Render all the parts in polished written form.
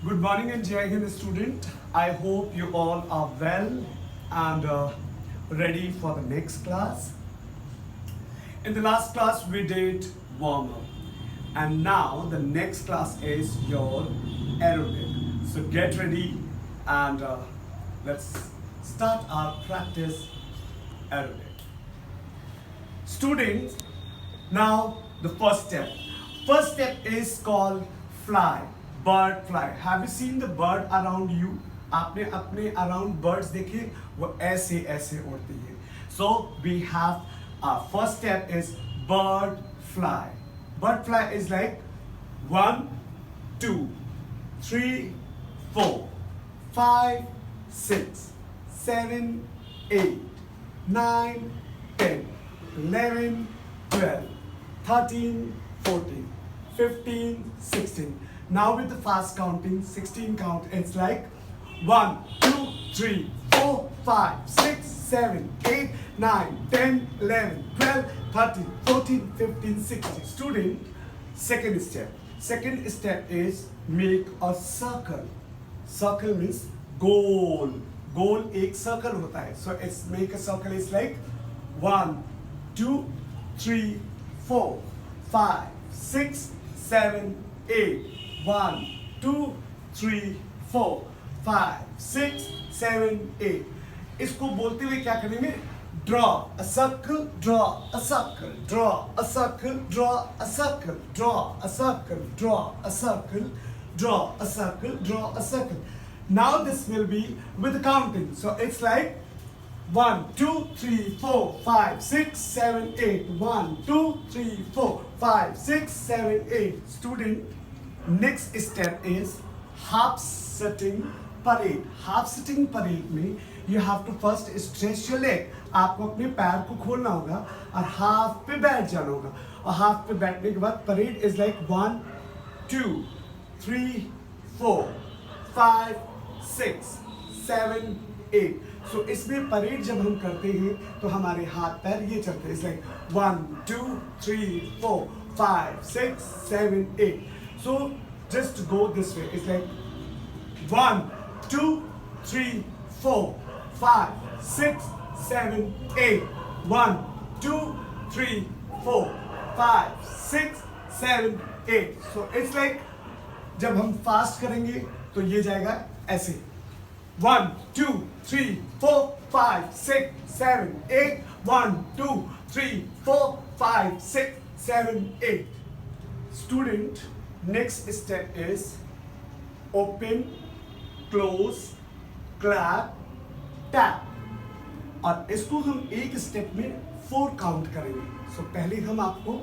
Good morning and Jai Hind student. I hope you all are well and ready for the next class. In the last class we did warm up and now the next class is your aerobic. So get ready and let's start our practice aerobic. Students, now the first step. First step is called fly. Bird fly. Have you seen the bird around you? आपने अपने around birds देखे वो ऐसे ऐसे उड़ती है. So we have our first step is bird fly. Bird fly is like 1, 2, 3, 4, 5, 6, 7, 8, 9, 10, 11, 12, 13, 14, 15, 16. Now with the fast counting, 16 count, it's like 1, 2, 3, 4, 5, 6, 7, 8, 9, 10, 11, 12, 13, 14, 15, 16. Student, second step. Second step is make a circle. Circle means goal. Goal एक circle होता है. So it's make a circle is like 1, 2, 3, 4, 5, 6, 7, 8. 1, 2, 3, 4, 5, 6, 7, 8. इसको बोलते हुए क्या करेंगे? Draw a circle, draw a circle, draw a circle, draw a circle, draw a circle, draw a circle, draw a circle, draw a circle. Now this will be with counting. So it's like 1, 2, 3, 4, 5, 6, 7, 8. 1, 2, 3, 4, 5, 6, 7, 8. Student, next step is half sitting parade. Half sitting parade में you have to first stretch your leg. आपको अपने पैर को खोलना होगा और half पे बैठ जाना होगा और हाफ पे बैठने के बाद परेड इज लाइक 1, 2, 3, 4, 5, 6, 7, 8. सो इसमें परेड जब हम करते हैं तो हमारे हाथ पैर ये चलते हैं. It's like 1, 2, 3, 4, 5, 6, 7, 8. So just go this way. It's like 1, 2, 3, 4, 5, 6, 7, 8. 1, 2, 3, 4, 5, 6, 7, 8. So it's like जब हम फास्ट करेंगे तो ये जाएगा ऐसे 1, 2, 3, 4, 5, 6, 7, 8. 1, 2, 3, 4, 5, 6, 7, 8. Student, next step is open, close, clap, tap. और इसको हम एक स्टेप में 4 काउंट करेंगे. सो पहले हम आपको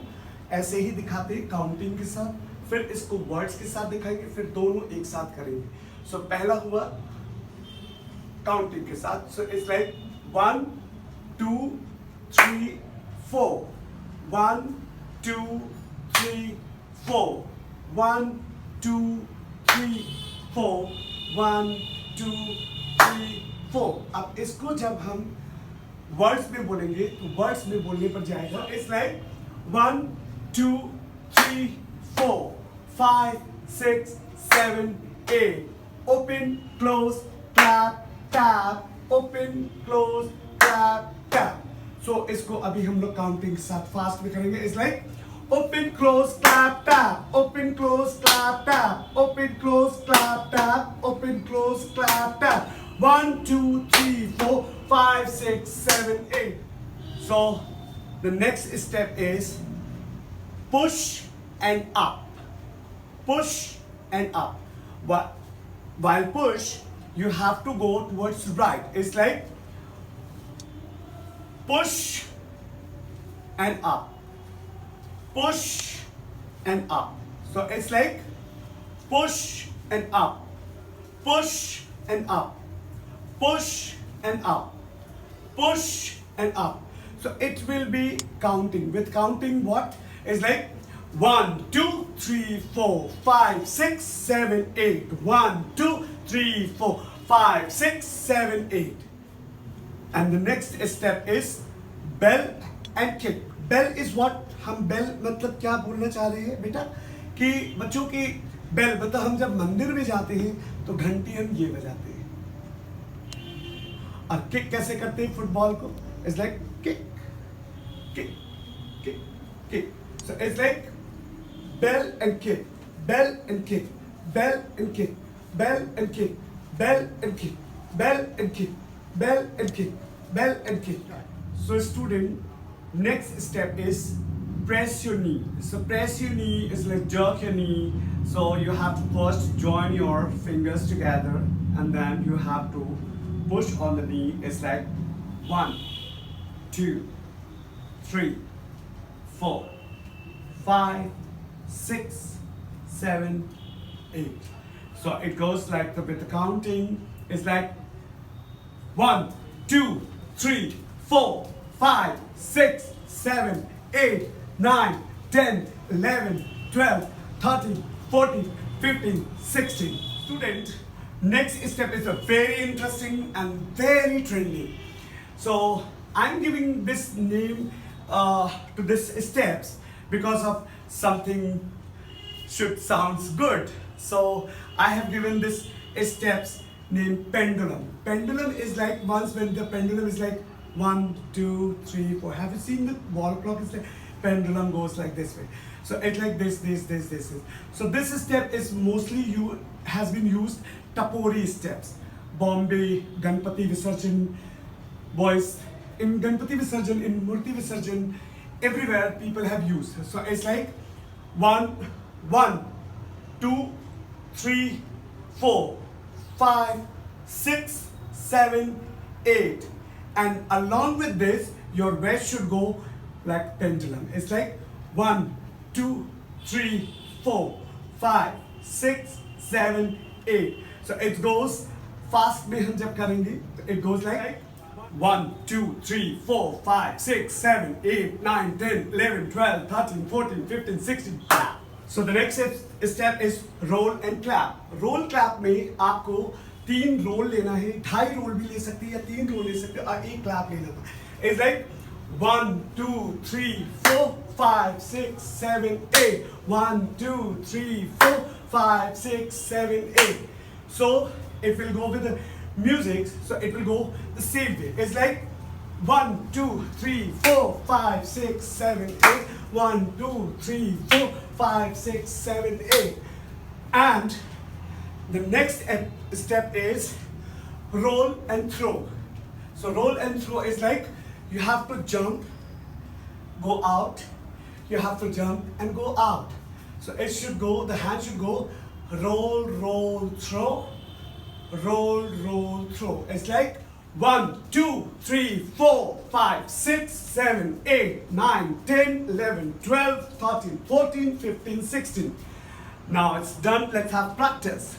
ऐसे ही दिखाते हैं काउंटिंग के साथ, फिर इसको वर्ड्स के साथ दिखाएंगे, फिर दोनों एक साथ करेंगे. सो पहला हुआ काउंटिंग के साथ. सो इट्स लाइक 1, 2, 3, 4. 1, 2, 3, 4. 1, 2, 3, 4. 1, 2, 3, 4. अब इसको जब हम वर्ड्स में बोलेंगे तो वर्ड्स में बोलने पर जाएगा it's like 1, 2, 3, 4, 5, 6, 7, 8. Open, close, clap, tap. Open, close, clap, tap. So इसको अभी हम लोग काउंटिंग के साथ फास्ट में करेंगे. It's like open, close, clap, tap. Open, close, clap, tap. Open, close, clap, tap. Open, close, clap, tap. 1, 2, 3, 4, 5, 6, 7, 8. So the next step is push and up. Push and up. While push, you have to go towards right. It's like push and up. Push and up. So it's like push and up. Push and up. Push and up. Push and up. So it will be counting. With counting what? It's like 1, 2, 3, 4, 5, 6, 7, 8. 1, 2, 3, 4, 5, 6, 7, 8. And the next step is bell and kick. Bell is what? हम bell मतलब क्या बोलना चाह रहे हैं बेटा कि बच्चों की बेल मतलब हम जब मंदिर में जाते हैं तो घंटी हम ये बजाते हैं। और किक कैसे करते हैं फुटबॉल को? It's like kick kick kick kick. So it's like bell and kick, bell and kick, bell and kick, bell and kick, bell and kick, bell and kick, bell and kick, bell and kick. So student, next step is press your knee. So press your knee is like jerk your knee. So you have to first join your fingers together and then you have to push on the knee. It's like 1, 2, 3, 4, 5, 6, 7, 8. So it goes like with the counting. It's like 1, 2, 3, 4, 5, 6, 7, 8, 9, 10, 11, 12, 13, 14, 15, 16. Student, next step is a very interesting and very trendy. So I'm giving this name to this steps because of something should sounds good. So I have given this steps named pendulum. Pendulum is like once when the pendulum is like 1, 2, 3, 4. Have you seen the wall clock? It's like pendulum goes like this way. So it's like this. So this step is mostly has been used Tapori steps. Bombay, Ganpati Visarjan, boys in Ganpati Visarjan, in Murti Visarjan, everywhere people have used. So it's like 1, 2, 3, 4, 5, 6, 7, 8. And along with this, your waist should go like pendulum. It's like 1, 2, 3, 4, 5, 6, 7, 8. So it goes fast में हम जब करेंगे it goes like 1, 2, 3, 4, 5, 6, 7, 8, 9, 10, 11, 12, 13, 14, 15, 16. So the next step is roll and clap. Roll clap में आपको 3 role लेना है, 2.5 role भी ले सकते हैं या 3 रोल ले सकते हैं और 1 क्लैप लेना था। It's like 1, 2, 3, 4, 5, 6, 7, 8. 1, 2, 3, 4, 5, 6, 7, 8. So it will go with the music. So it will go the same way. It's like 1, 2, 3, 4, 5, 6, 7, 8. 1, 2, 3, 4, 5, 6, 7, 8. And the next step is roll and throw. So roll and throw is like you have to jump, go out, you have to jump and go out. So it should go, the hand should go roll, roll, throw, roll, roll, throw. It's like 1, 2, 3, 4, 5, 6, 7, 8, 9, 10, 11, 12, 13, 14, 15, 16. Now it's done, let's have practice.